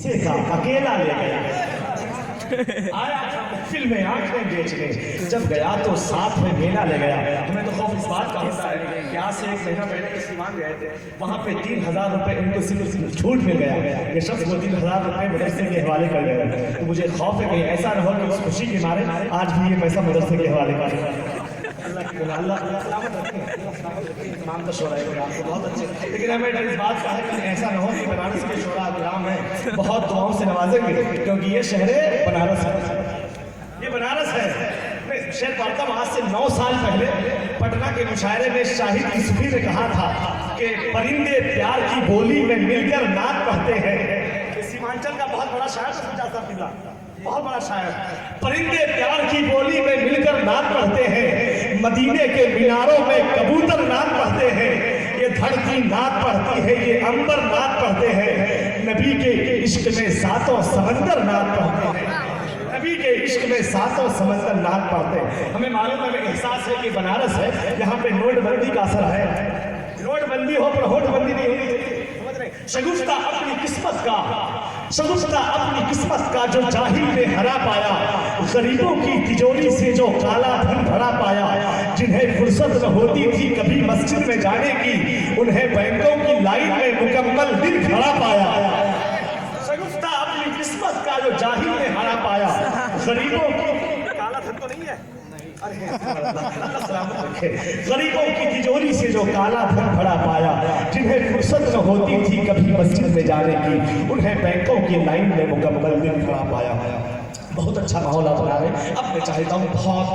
से का अकेला ले गया, आया महफिल में आंखें बेचने, जब गया तो साथ में मेला ले गया। हमें तो खौफ इस बात का होता है कि आज से 1 महीना पहले सीवान गए थे, वहाँ पे 3000 रुपये इनको सिर्फ छूट मिल गया। ये शख्स को 3000 रुपये मदरसे के हवाले कर गए। तो मुझे खौफ है कि ऐसा न हो कि उस खुशी के मारे आज भी ये पैसा मदरसे के हवाले कर गए। अल्लाह सलामत रखे, इमाम का शोरा है आपको बहुत अच्छे, लेकिन हमें इस बात का है कि ऐसा न हो कि बनारस के शोरा गुलाम है बहुत दुआओं से नवाजेंगे, क्योंकि ये शहर बनारस है, ये बनारस है। मैं शेर पढ़ता हूँ, आज से 9 साल पहले पटना के मुशायरे में शाहिद यूसुफी ने कहा था कि परिंदे प्यार की बोली में मिलकर नात पढ़ते हैं। सीमांचल का बहुत बड़ा शायर था, बहुत बड़ा शायर। परिंदे प्यार की बोली में मिलकर नात पढ़ते हैं, मदीने के मीनारों में कबूतर नात पढ़ते हैं, ये धरती नात पढ़ती है, ये अंबर नात पढ़ते हैं, नबी के इश्क में 7 समंदर नात पढ़ते हैं, नबी के इश्क में 7 समंदर नात पढ़ते हैं। हमें मालूम है, हमें एहसास है कि बनारस है, यहाँ पे नोटबंदी का असर है। नोटबंदी हो पर होटबंदी नहीं होनी चाहिए, समझ रहे? शगुफ्ता अपनी किस्मत का, शगुफ्ता अपनी किस्मत का जो जाहिल ने हरा पाया, गरीबों की तिजोरी से जो काला धन भरा पाया, जिन्हें फुर्सत न होती थी कभी मस्जिद में जाने की, उन्हें बैंकों की लाइन में मुकम्मल दिन खड़ा पाया। शगुफ्ता अपनी किस्मत का जो जाहिल ने हरा पाया, गरीबों की काला धन तो नहीं है, गरीबों की तिजोरी से जो काला धन भरा पाया, जिन्हें फुर्सत न होती थी कभी मस्जिद में जाने की, उन्हें बैंकों की लाइन में मुकम्मल दिन खड़ा पाया। बहुत अच्छा माहौल आप बना रहे। अब मैं चाहता हूँ बहुत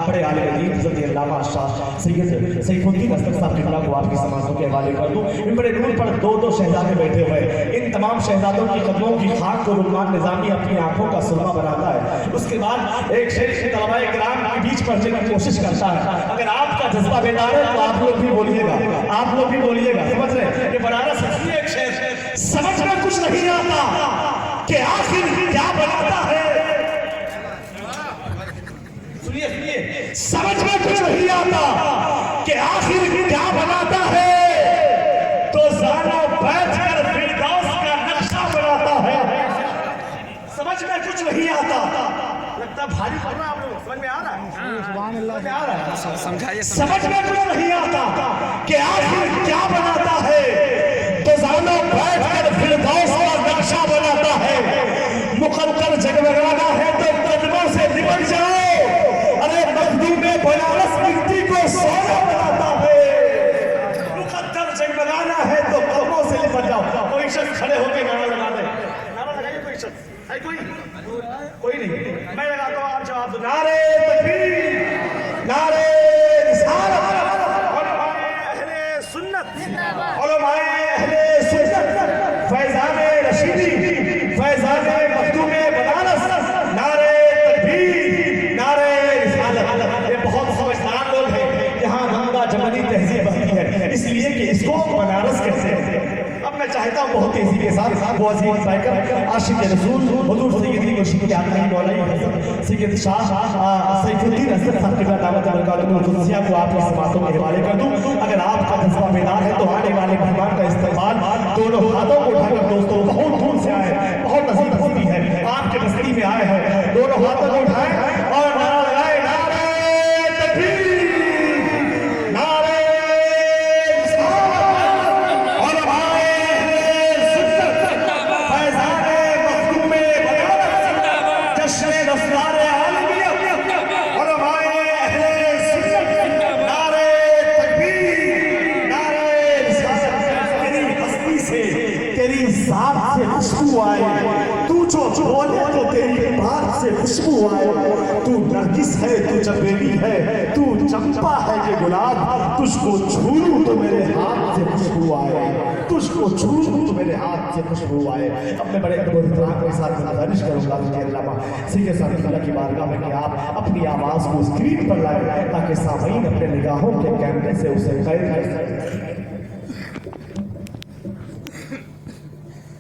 बड़े आलिम दीन हज़रत अल्लामा शाह सैयद सैफुद्दीन असलम साहब किबला को आपकी समातों के हवाले कर दूँ। इन बड़े नूर पर 2 शहजादे बैठे हुए, इन तमाम शहजादों की कदमों की खाक को रुकमान निज़ामी अपनी आंखों का सुरमा बनाता है। उसके बाद एक शेर तलबा किराम के बीच पढ़ने की कोशिश करता है। अगर आपका जज्बा बेदार है तो आप लोग भी बोलिएगा, आप लोग भी बोलिएगा, समझ रहे कि बनारस में एक शेर, समझ में कुछ नहीं आता कि आखिर क्या बनाता है, समझ में कुछ नहीं आता कि आखिर क्या बनाता है, तो ज़ाना बैठकर फिरदौस का नक्शा बनाता है। समझ में कुछ नहीं आता, लगता भारी पड़ रहा है आप लोग, समझ में आ रहा है? सुभान अल्लाह, आ रहा है, समझाइए। समझ में कुछ नहीं आता कि आखिर क्या बनाता है, तो ज़ाना बैठकर फिरदौस का नक्शा बनाता है। मुकद्दर जगमगाना है तो कदमों से निकल जाओ, अरे मखदूम में बनारस मिट्टी को सोना बनाता है। मुकद्दर जगमगाना है तो कदमों से निकल जाओ। कोई शख्स खड़े होकर नारा लगा दे, नारा लगाइए कोई शख्स, है कोई नहीं, मैं लगाता हूँ, आप जवाब दो। नारे तकबीर, नारे रिसालत, उलमाए अहले सुन्नत, उलमाए अहले सुन्नत, फैज़ान रशीदी, फैज़ान मखदूम बनारस, नारे तकबीर, नारे रिसालत। ये बहुत समझदार लोग हैं, यहाँ गंगा जमनी तहजीब बहती है, इसलिए कि इसको बनारस कहते हैं। अब मैं चाहता हूँ बहुत तेजी के साथ वो अजीम गायकर आशिक रसूल हुजूर सैयदी मुर्शिद आलमी मौलाई हज़रत सैयद शाह सैफुद्दीन असलम साहब की दावत बरकातुहुल क़ुद्सिया को आपकी समातों के हवाले कर दूँ। अगर आपका जज्बा बेदार है तो आने वाले मेहमान का इस्तेमाल दोनों हाथों को उठाकर, दोस्तों बहुत दूर से आए, बहुत नज़दीक बस्ती है, आपके बस्ती में आए हैं, दोनों हाथों को उठाए और नारा लगाए, नारे तकबीर, नारे खुशबू आए, तू जो बोले तो तेरी बात से खुशबू आए। तू नरगिस है, तू चमेली है, तू चंपा है कि गुलाब, तुझको छू लूं तो मेरे हाथ से खुशबू आए, तुझको छू लूं तो मेरे हाथ से खुशबू आए। अब मैं बड़े एहतराम के साथ गुजारिश करूंगा कि अल्लामा सैयद साहब की बारगाह में कि आप अपनी आवाज़ को स्क्रीन पर लाएं ताकि सामईन अपने निगाहों के कैमरे से उसे कैद कर सकें।